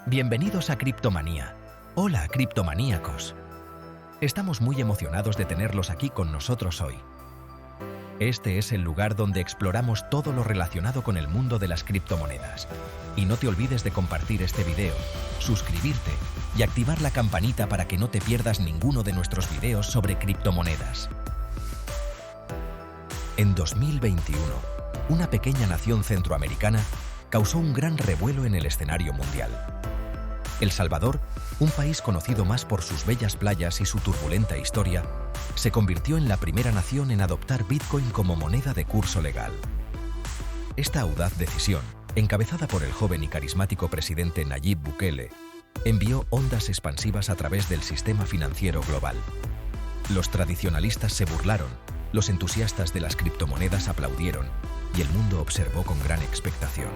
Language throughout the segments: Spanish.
Bienvenidos a Criptomanía. Hola, criptomaníacos. Estamos muy emocionados de tenerlos aquí con nosotros hoy. Este es el lugar donde exploramos todo lo relacionado con el mundo de las criptomonedas. Y no te olvides de compartir este video, suscribirte y activar la campanita para que no te pierdas ninguno de nuestros videos sobre criptomonedas. En 2021, una pequeña nación centroamericana causó un gran revuelo en el escenario mundial. El Salvador, un país conocido más por sus bellas playas y su turbulenta historia, se convirtió en la primera nación en adoptar Bitcoin como moneda de curso legal. Esta audaz decisión, encabezada por el joven y carismático presidente Nayib Bukele, envió ondas expansivas a través del sistema financiero global. Los tradicionalistas se burlaron, los entusiastas de las criptomonedas aplaudieron y el mundo observó con gran expectación.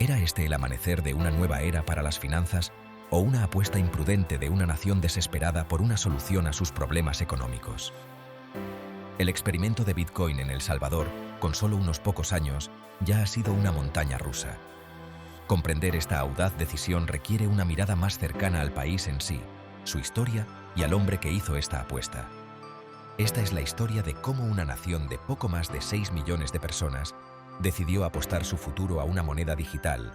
¿Era este el amanecer de una nueva era para las finanzas o una apuesta imprudente de una nación desesperada por una solución a sus problemas económicos? El experimento de Bitcoin en El Salvador, con solo unos pocos años, ya ha sido una montaña rusa. Comprender esta audaz decisión requiere una mirada más cercana al país en sí, su historia y al hombre que hizo esta apuesta. Esta es la historia de cómo una nación de poco más de 6 millones de personas decidió apostar su futuro a una moneda digital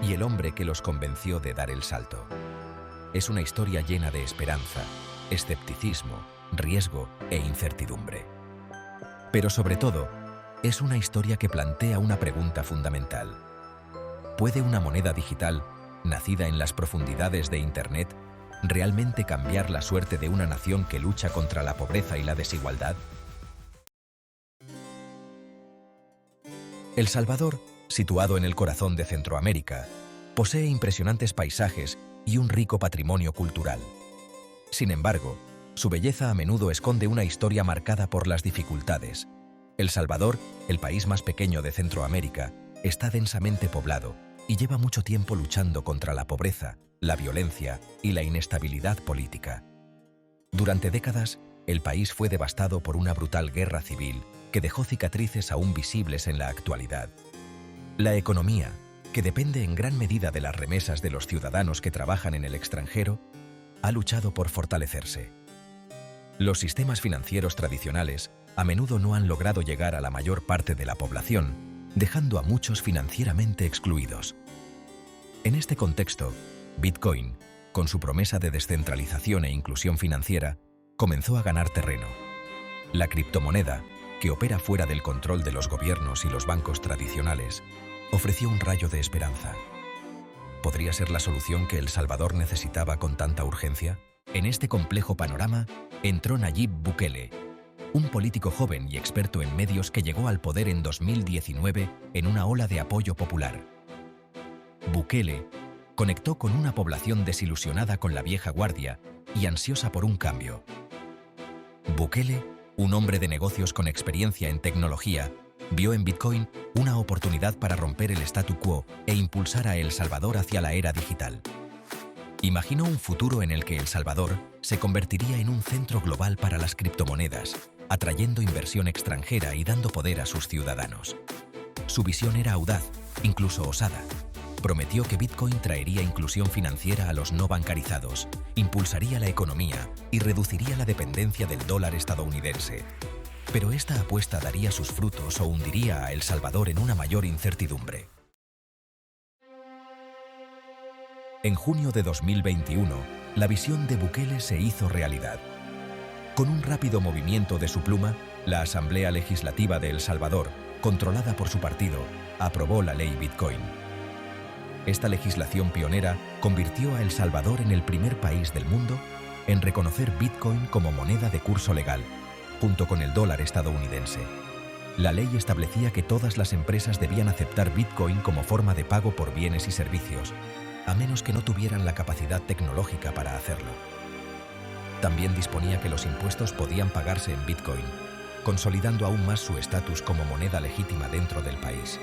y el hombre que los convenció de dar el salto. Es una historia llena de esperanza, escepticismo, riesgo e incertidumbre. Pero sobre todo, es una historia que plantea una pregunta fundamental. ¿Puede una moneda digital, nacida en las profundidades de Internet, realmente cambiar la suerte de una nación que lucha contra la pobreza y la desigualdad? El Salvador, situado en el corazón de Centroamérica, posee impresionantes paisajes y un rico patrimonio cultural. Sin embargo, su belleza a menudo esconde una historia marcada por las dificultades. El Salvador, el país más pequeño de Centroamérica, está densamente poblado y lleva mucho tiempo luchando contra la pobreza, la violencia y la inestabilidad política. Durante décadas, el país fue devastado por una brutal guerra civil que dejó cicatrices aún visibles en la actualidad. La economía, que depende en gran medida de las remesas de los ciudadanos que trabajan en el extranjero, ha luchado por fortalecerse. Los sistemas financieros tradicionales a menudo no han logrado llegar a la mayor parte de la población, dejando a muchos financieramente excluidos. En este contexto, Bitcoin, con su promesa de descentralización e inclusión financiera, comenzó a ganar terreno. La criptomoneda, que opera fuera del control de los gobiernos y los bancos tradicionales, ofreció un rayo de esperanza. ¿Podría ser la solución que El Salvador necesitaba con tanta urgencia? En este complejo panorama entró Nayib Bukele, un político joven y experto en medios que llegó al poder en 2019 en una ola de apoyo popular. Bukele conectó con una población desilusionada con la vieja guardia y ansiosa por un cambio. Bukele, un hombre de negocios con experiencia en tecnología, vio en Bitcoin una oportunidad para romper el statu quo e impulsar a El Salvador hacia la era digital. Imaginó un futuro en el que El Salvador se convertiría en un centro global para las criptomonedas, atrayendo inversión extranjera y dando poder a sus ciudadanos. Su visión era audaz, incluso osada. Prometió que Bitcoin traería inclusión financiera a los no bancarizados, impulsaría la economía y reduciría la dependencia del dólar estadounidense. Pero esta apuesta daría sus frutos o hundiría a El Salvador en una mayor incertidumbre. En junio de 2021, la visión de Bukele se hizo realidad. Con un rápido movimiento de su pluma, la Asamblea Legislativa de El Salvador, controlada por su partido, aprobó la ley Bitcoin. Esta legislación pionera convirtió a El Salvador en el primer país del mundo en reconocer Bitcoin como moneda de curso legal, junto con el dólar estadounidense. La ley establecía que todas las empresas debían aceptar Bitcoin como forma de pago por bienes y servicios, a menos que no tuvieran la capacidad tecnológica para hacerlo. También disponía que los impuestos podían pagarse en Bitcoin, consolidando aún más su estatus como moneda legítima dentro del país.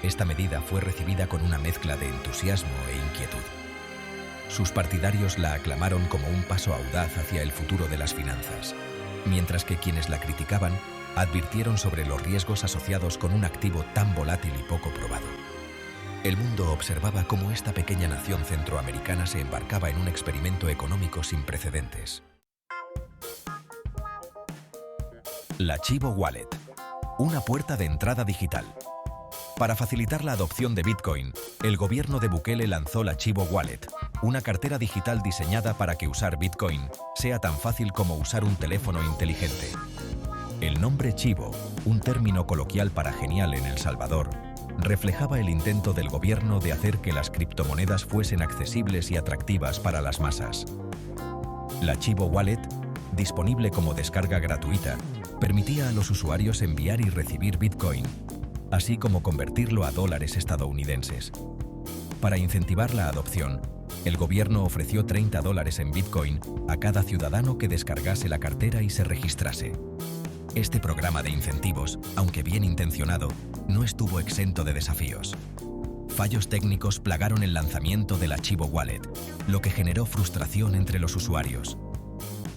Esta medida fue recibida con una mezcla de entusiasmo e inquietud. Sus partidarios la aclamaron como un paso audaz hacia el futuro de las finanzas, mientras que quienes la criticaban advirtieron sobre los riesgos asociados con un activo tan volátil y poco probado. El mundo observaba cómo esta pequeña nación centroamericana se embarcaba en un experimento económico sin precedentes. La Chivo Wallet, una puerta de entrada digital. Para facilitar la adopción de Bitcoin, el gobierno de Bukele lanzó la Chivo Wallet, una cartera digital diseñada para que usar Bitcoin sea tan fácil como usar un teléfono inteligente. El nombre Chivo, un término coloquial para genial en El Salvador, reflejaba el intento del gobierno de hacer que las criptomonedas fuesen accesibles y atractivas para las masas. La Chivo Wallet, disponible como descarga gratuita, permitía a los usuarios enviar y recibir Bitcoin, así como convertirlo a dólares estadounidenses. Para incentivar la adopción, el gobierno ofreció $30 en Bitcoin a cada ciudadano que descargase la cartera y se registrase. Este programa de incentivos, aunque bien intencionado, no estuvo exento de desafíos. Fallos técnicos plagaron el lanzamiento de la Chivo Wallet, lo que generó frustración entre los usuarios.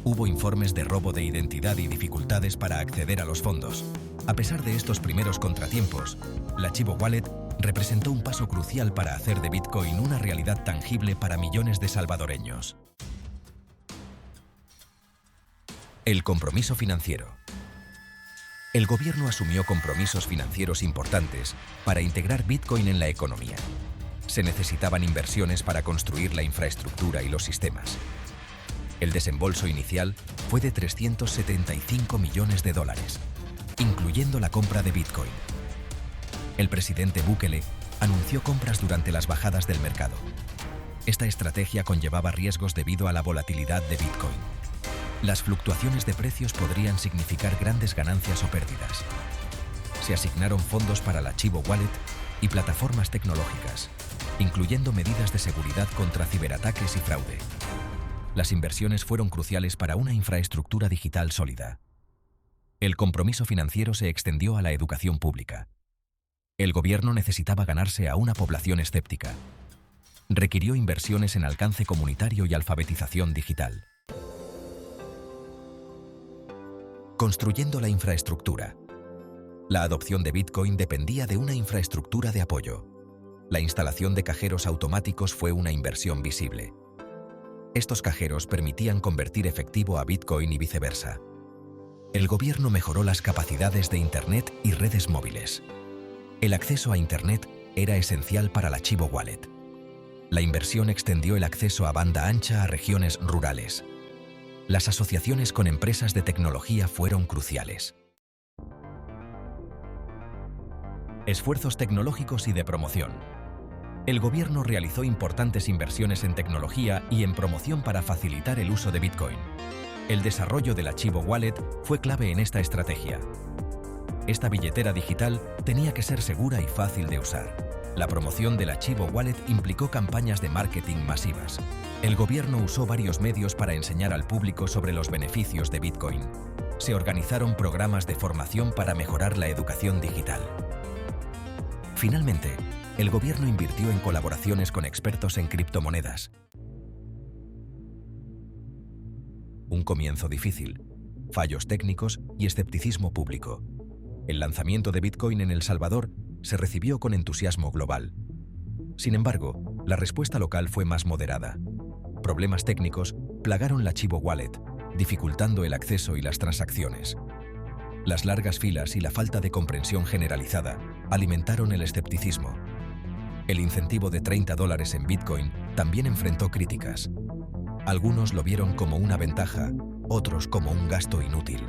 Hubo informes de robo de identidad y dificultades para acceder a los fondos. A pesar de estos primeros contratiempos, la Chivo Wallet representó un paso crucial para hacer de Bitcoin una realidad tangible para millones de salvadoreños. El compromiso financiero. El gobierno asumió compromisos financieros importantes para integrar Bitcoin en la economía. Se necesitaban inversiones para construir la infraestructura y los sistemas. El desembolso inicial fue de $375 millones, incluyendo la compra de Bitcoin. El presidente Bukele anunció compras durante las bajadas del mercado. Esta estrategia conllevaba riesgos debido a la volatilidad de Bitcoin. Las fluctuaciones de precios podrían significar grandes ganancias o pérdidas. Se asignaron fondos para la Chivo Wallet y plataformas tecnológicas, incluyendo medidas de seguridad contra ciberataques y fraude. Las inversiones fueron cruciales para una infraestructura digital sólida. El compromiso financiero se extendió a la educación pública. El gobierno necesitaba ganarse a una población escéptica. Requirió inversiones en alcance comunitario y alfabetización digital. Construyendo la infraestructura. La adopción de Bitcoin dependía de una infraestructura de apoyo. La instalación de cajeros automáticos fue una inversión visible. Estos cajeros permitían convertir efectivo a Bitcoin y viceversa. El gobierno mejoró las capacidades de Internet y redes móviles. El acceso a Internet era esencial para la Chivo Wallet. La inversión extendió el acceso a banda ancha a regiones rurales. Las asociaciones con empresas de tecnología fueron cruciales. Esfuerzos tecnológicos y de promoción. El gobierno realizó importantes inversiones en tecnología y en promoción para facilitar el uso de Bitcoin. El desarrollo de la Chivo Wallet fue clave en esta estrategia. Esta billetera digital tenía que ser segura y fácil de usar. La promoción de la Chivo Wallet implicó campañas de marketing masivas. El gobierno usó varios medios para enseñar al público sobre los beneficios de Bitcoin. Se organizaron programas de formación para mejorar la educación digital. Finalmente, el gobierno invirtió en colaboraciones con expertos en criptomonedas. Un comienzo difícil, fallos técnicos y escepticismo público. El lanzamiento de Bitcoin en El Salvador se recibió con entusiasmo global. Sin embargo, la respuesta local fue más moderada. Problemas técnicos plagaron la Chivo Wallet, dificultando el acceso y las transacciones. Las largas filas y la falta de comprensión generalizada alimentaron el escepticismo. El incentivo de $30 en Bitcoin también enfrentó críticas. Algunos lo vieron como una ventaja, otros como un gasto inútil.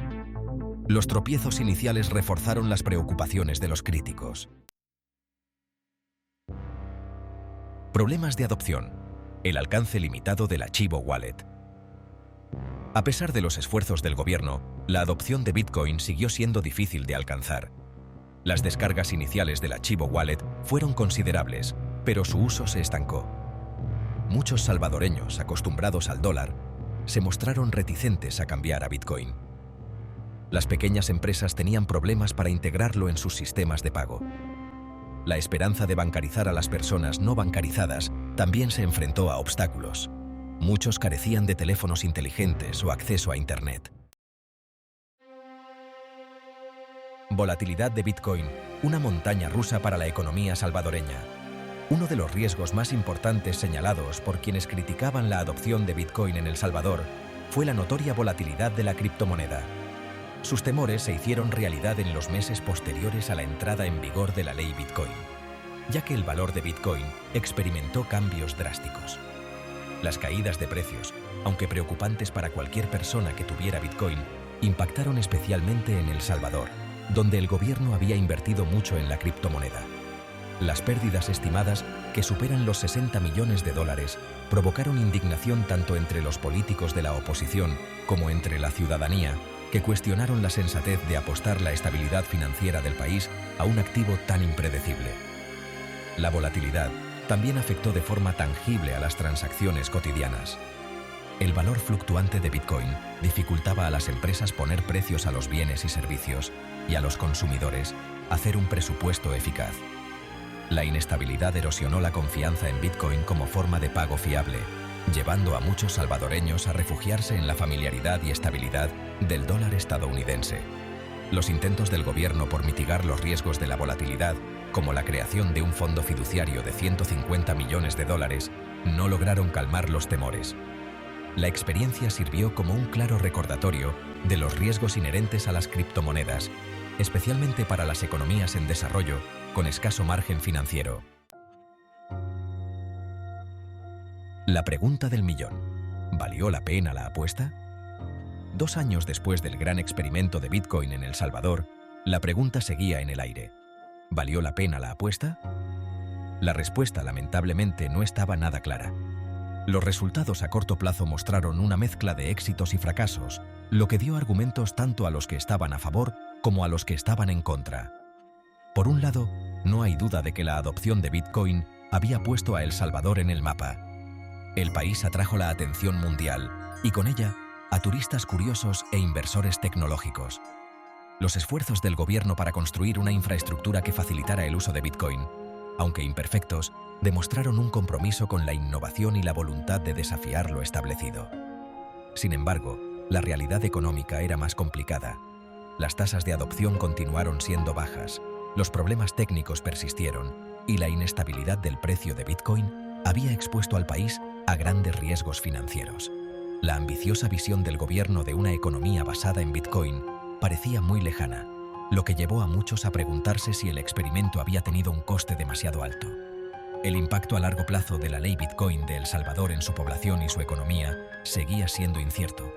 Los tropiezos iniciales reforzaron las preocupaciones de los críticos. Problemas de adopción. El alcance limitado de la Chivo Wallet. A pesar de los esfuerzos del gobierno, la adopción de Bitcoin siguió siendo difícil de alcanzar. Las descargas iniciales de la Chivo Wallet fueron considerables, pero su uso se estancó. Muchos salvadoreños, acostumbrados al dólar, se mostraron reticentes a cambiar a Bitcoin. Las pequeñas empresas tenían problemas para integrarlo en sus sistemas de pago. La esperanza de bancarizar a las personas no bancarizadas también se enfrentó a obstáculos. Muchos carecían de teléfonos inteligentes o acceso a Internet. Volatilidad de Bitcoin, una montaña rusa para la economía salvadoreña. Uno de los riesgos más importantes señalados por quienes criticaban la adopción de Bitcoin en El Salvador fue la notoria volatilidad de la criptomoneda. Sus temores se hicieron realidad en los meses posteriores a la entrada en vigor de la ley Bitcoin, ya que el valor de Bitcoin experimentó cambios drásticos. Las caídas de precios, aunque preocupantes para cualquier persona que tuviera Bitcoin, impactaron especialmente en El Salvador, donde el gobierno había invertido mucho en la criptomoneda. Las pérdidas estimadas, que superan los 60 millones de dólares, provocaron indignación tanto entre los políticos de la oposición como entre la ciudadanía, que cuestionaron la sensatez de apostar la estabilidad financiera del país a un activo tan impredecible. La volatilidad también afectó de forma tangible a las transacciones cotidianas. El valor fluctuante de Bitcoin dificultaba a las empresas poner precios a los bienes y servicios y a los consumidores hacer un presupuesto eficaz. La inestabilidad erosionó la confianza en Bitcoin como forma de pago fiable, llevando a muchos salvadoreños a refugiarse en la familiaridad y estabilidad del dólar estadounidense. Los intentos del gobierno por mitigar los riesgos de la volatilidad, como la creación de un fondo fiduciario de 150 millones de dólares, no lograron calmar los temores. La experiencia sirvió como un claro recordatorio de los riesgos inherentes a las criptomonedas, especialmente para las economías en desarrollo con escaso margen financiero. La pregunta del millón: ¿valió la pena la apuesta? 2 años después del gran experimento de Bitcoin en El Salvador, la pregunta seguía en el aire. ¿Valió la pena la apuesta? La respuesta, lamentablemente, no estaba nada clara. Los resultados a corto plazo mostraron una mezcla de éxitos y fracasos, lo que dio argumentos tanto a los que estaban a favor como a los que estaban en contra. Por un lado, no hay duda de que la adopción de Bitcoin había puesto a El Salvador en el mapa. El país atrajo la atención mundial y con ella a turistas curiosos e inversores tecnológicos. Los esfuerzos del gobierno para construir una infraestructura que facilitara el uso de Bitcoin, aunque imperfectos, demostraron un compromiso con la innovación y la voluntad de desafiar lo establecido. Sin embargo, la realidad económica era más complicada. Las tasas de adopción continuaron siendo bajas, los problemas técnicos persistieron y la inestabilidad del precio de Bitcoin había expuesto al país a grandes riesgos financieros. La ambiciosa visión del gobierno de una economía basada en Bitcoin parecía muy lejana, lo que llevó a muchos a preguntarse si el experimento había tenido un coste demasiado alto. El impacto a largo plazo de la ley Bitcoin de El Salvador en su población y su economía seguía siendo incierto.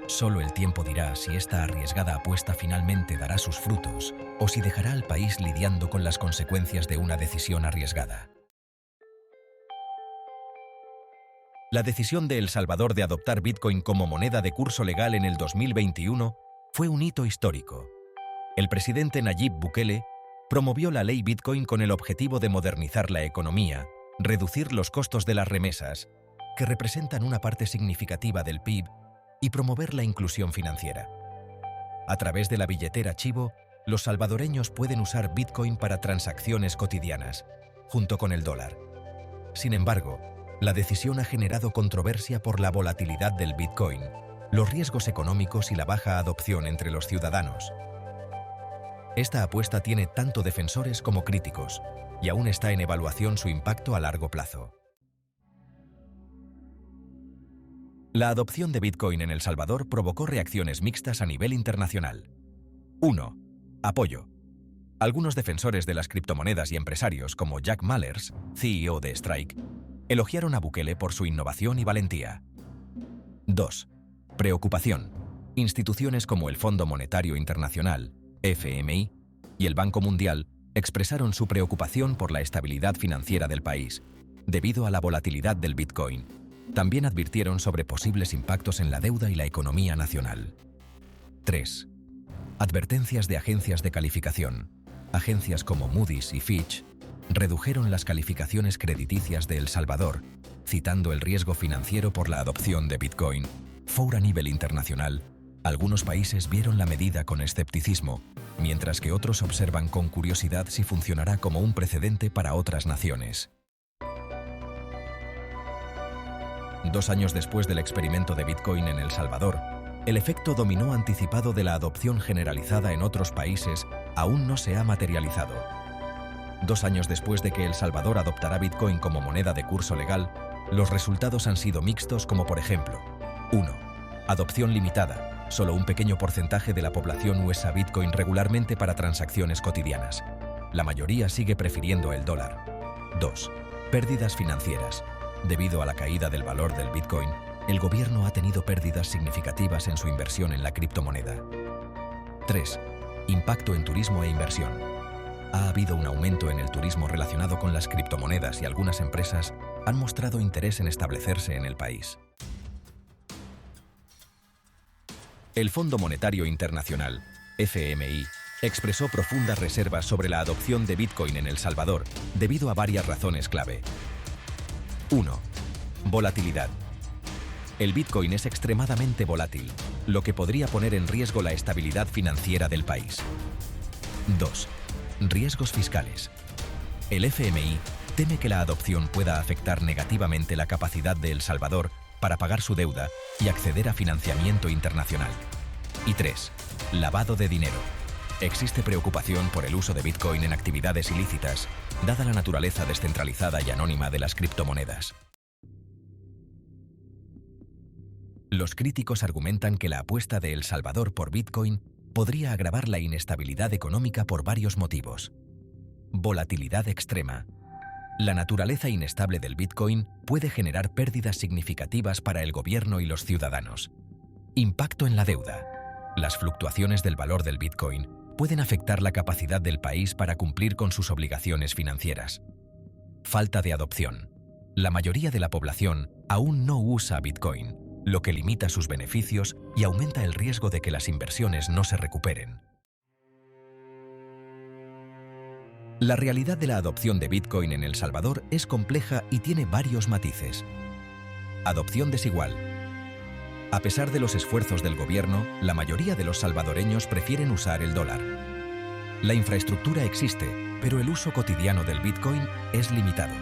Solo el tiempo dirá si esta arriesgada apuesta finalmente dará sus frutos o si dejará al país lidiando con las consecuencias de una decisión arriesgada. La decisión de El Salvador de adoptar Bitcoin como moneda de curso legal en el 2021 fue un hito histórico. El presidente Nayib Bukele promovió la ley Bitcoin con el objetivo de modernizar la economía, reducir los costos de las remesas, que representan una parte significativa del PIB, y promover la inclusión financiera. A través de la billetera Chivo, los salvadoreños pueden usar Bitcoin para transacciones cotidianas, junto con el dólar. Sin embargo, la decisión ha generado controversia por la volatilidad del Bitcoin, los riesgos económicos y la baja adopción entre los ciudadanos. Esta apuesta tiene tanto defensores como críticos, y aún está en evaluación su impacto a largo plazo. La adopción de Bitcoin en El Salvador provocó reacciones mixtas a nivel internacional. 1. Apoyo. Algunos defensores de las criptomonedas y empresarios, como Jack Mallers, CEO de Strike, elogiaron a Bukele por su innovación y valentía. 2. Preocupación. Instituciones como el Fondo Monetario Internacional, FMI, y el Banco Mundial expresaron su preocupación por la estabilidad financiera del país, debido a la volatilidad del Bitcoin. También advirtieron sobre posibles impactos en la deuda y la economía nacional. 3. Advertencias de agencias de calificación. Agencias como Moody's y Fitch redujeron las calificaciones crediticias de El Salvador, citando el riesgo financiero por la adopción de Bitcoin. A nivel internacional, algunos países vieron la medida con escepticismo, mientras que otros observan con curiosidad si funcionará como un precedente para otras naciones. 2 años después del experimento de Bitcoin en El Salvador, el efecto dominó anticipado de la adopción generalizada en otros países aún no se ha materializado. 2 años después de que El Salvador adoptará Bitcoin como moneda de curso legal, los resultados han sido mixtos, como por ejemplo: 1. Adopción limitada. Solo un pequeño porcentaje de la población usa Bitcoin regularmente para transacciones cotidianas. La mayoría sigue prefiriendo el dólar. 2. Pérdidas financieras. Debido a la caída del valor del Bitcoin, el gobierno ha tenido pérdidas significativas en su inversión en la criptomoneda. 3. Impacto en turismo e inversión. Ha habido un aumento en el turismo relacionado con las criptomonedas y algunas empresas han mostrado interés en establecerse en el país. El Fondo Monetario Internacional, FMI, expresó profundas reservas sobre la adopción de Bitcoin en El Salvador debido a varias razones clave. 1. Volatilidad. El Bitcoin es extremadamente volátil, lo que podría poner en riesgo la estabilidad financiera del país. 2. Riesgos fiscales. El FMI teme que la adopción pueda afectar negativamente la capacidad de El Salvador para pagar su deuda y acceder a financiamiento internacional. Y 3. Lavado de dinero. Existe preocupación por el uso de Bitcoin en actividades ilícitas, dada la naturaleza descentralizada y anónima de las criptomonedas. Los críticos argumentan que la apuesta de El Salvador por Bitcoin podría agravar la inestabilidad económica por varios motivos. Volatilidad extrema. La naturaleza inestable del Bitcoin puede generar pérdidas significativas para el gobierno y los ciudadanos. Impacto en la deuda. Las fluctuaciones del valor del Bitcoin pueden afectar la capacidad del país para cumplir con sus obligaciones financieras. Falta de adopción. La mayoría de la población aún no usa Bitcoin, lo que limita sus beneficios y aumenta el riesgo de que las inversiones no se recuperen. La realidad de la adopción de Bitcoin en El Salvador es compleja y tiene varios matices. Adopción desigual. A pesar de los esfuerzos del gobierno, la mayoría de los salvadoreños prefieren usar el dólar. La infraestructura existe, pero el uso cotidiano del Bitcoin es limitado.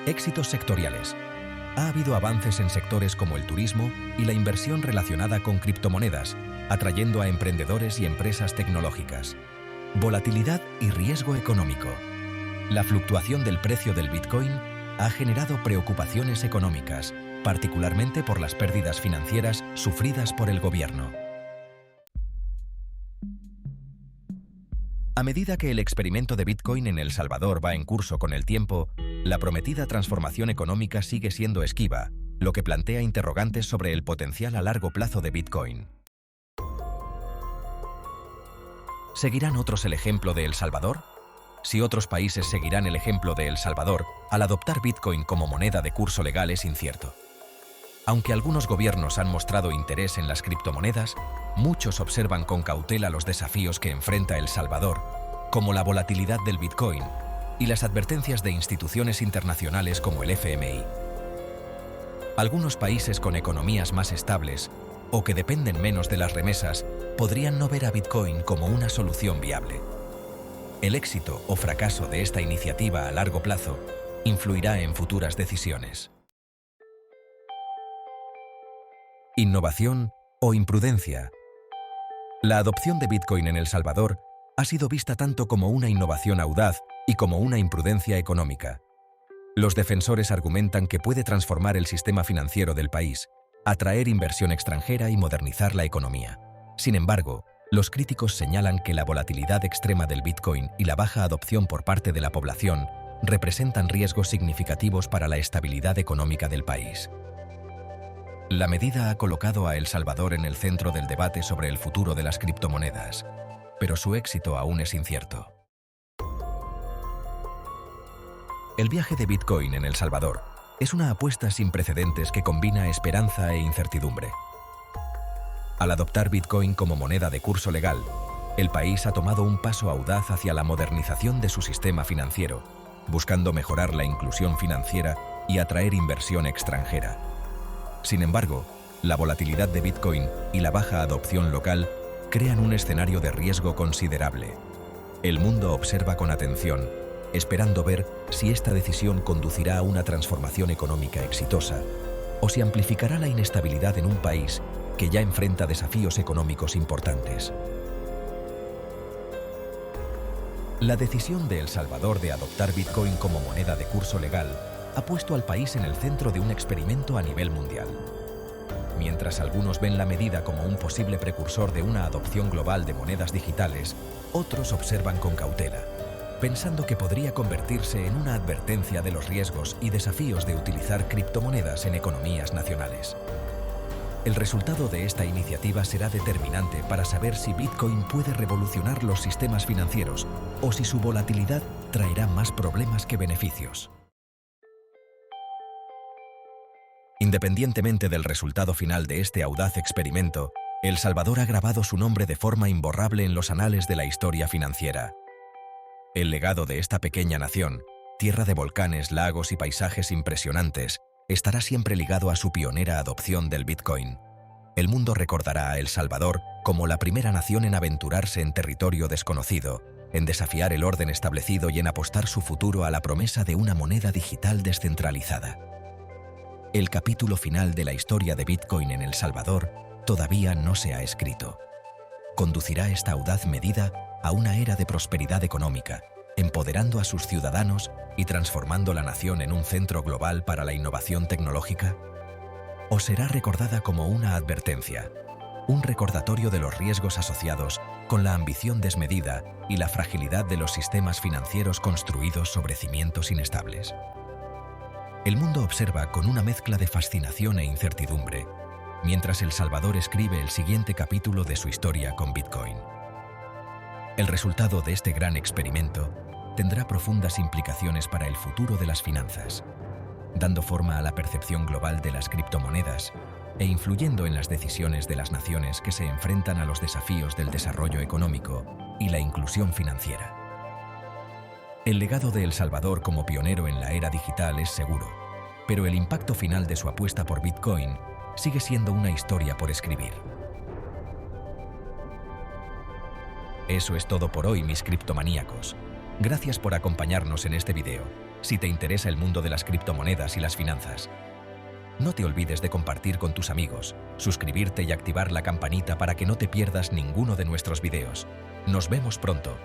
Éxitos sectoriales. Ha habido avances en sectores como el turismo y la inversión relacionada con criptomonedas, atrayendo a emprendedores y empresas tecnológicas. Volatilidad y riesgo económico. La fluctuación del precio del Bitcoin ha generado preocupaciones económicas, particularmente por las pérdidas financieras sufridas por el gobierno. A medida que el experimento de Bitcoin en El Salvador va en curso con el tiempo, la prometida transformación económica sigue siendo esquiva, lo que plantea interrogantes sobre el potencial a largo plazo de Bitcoin. ¿Seguirán otros el ejemplo de El Salvador? Si otros países seguirán el ejemplo de El Salvador al adoptar Bitcoin como moneda de curso legal es incierto. Aunque algunos gobiernos han mostrado interés en las criptomonedas, muchos observan con cautela los desafíos que enfrenta El Salvador, como la volatilidad del Bitcoin y las advertencias de instituciones internacionales como el FMI. Algunos países con economías más estables o que dependen menos de las remesas podrían no ver a Bitcoin como una solución viable. El éxito o fracaso de esta iniciativa a largo plazo influirá en futuras decisiones. Innovación o imprudencia. La adopción de Bitcoin en El Salvador ha sido vista tanto como una innovación audaz y como una imprudencia económica. Los defensores argumentan que puede transformar el sistema financiero del país, atraer inversión extranjera y modernizar la economía. Sin embargo, los críticos señalan que la volatilidad extrema del Bitcoin y la baja adopción por parte de la población representan riesgos significativos para la estabilidad económica del país. La medida ha colocado a El Salvador en el centro del debate sobre el futuro de las criptomonedas, pero su éxito aún es incierto. El viaje de Bitcoin en El Salvador es una apuesta sin precedentes que combina esperanza e incertidumbre. Al adoptar Bitcoin como moneda de curso legal, el país ha tomado un paso audaz hacia la modernización de su sistema financiero, buscando mejorar la inclusión financiera y atraer inversión extranjera. Sin embargo, la volatilidad de Bitcoin y la baja adopción local crean un escenario de riesgo considerable. El mundo observa con atención, esperando ver si esta decisión conducirá a una transformación económica exitosa o si amplificará la inestabilidad en un país que ya enfrenta desafíos económicos importantes. La decisión de El Salvador de adoptar Bitcoin como moneda de curso legal ha puesto al país en el centro de un experimento a nivel mundial. Mientras algunos ven la medida como un posible precursor de una adopción global de monedas digitales, otros observan con cautela, pensando que podría convertirse en una advertencia de los riesgos y desafíos de utilizar criptomonedas en economías nacionales. El resultado de esta iniciativa será determinante para saber si Bitcoin puede revolucionar los sistemas financieros o si su volatilidad traerá más problemas que beneficios. Independientemente del resultado final de este audaz experimento, El Salvador ha grabado su nombre de forma imborrable en los anales de la historia financiera. El legado de esta pequeña nación, tierra de volcanes, lagos y paisajes impresionantes, estará siempre ligado a su pionera adopción del Bitcoin. El mundo recordará a El Salvador como la primera nación en aventurarse en territorio desconocido, en desafiar el orden establecido y en apostar su futuro a la promesa de una moneda digital descentralizada. El capítulo final de la historia de Bitcoin en El Salvador todavía no se ha escrito. Conducirá esta audaz medida a una era de prosperidad económica, empoderando a sus ciudadanos y transformando la nación en un centro global para la innovación tecnológica? ¿O será recordada como una advertencia, un recordatorio de los riesgos asociados con la ambición desmedida y la fragilidad de los sistemas financieros construidos sobre cimientos inestables? El mundo observa con una mezcla de fascinación e incertidumbre, mientras El Salvador escribe el siguiente capítulo de su historia con Bitcoin. El resultado de este gran experimento tendrá profundas implicaciones para el futuro de las finanzas, dando forma a la percepción global de las criptomonedas e influyendo en las decisiones de las naciones que se enfrentan a los desafíos del desarrollo económico y la inclusión financiera. El legado de El Salvador como pionero en la era digital es seguro, pero el impacto final de su apuesta por Bitcoin sigue siendo una historia por escribir. Eso es todo por hoy, mis criptomaníacos. Gracias por acompañarnos en este video. Si te interesa el mundo de las criptomonedas y las finanzas, no te olvides de compartir con tus amigos, suscribirte y activar la campanita para que no te pierdas ninguno de nuestros videos. Nos vemos pronto.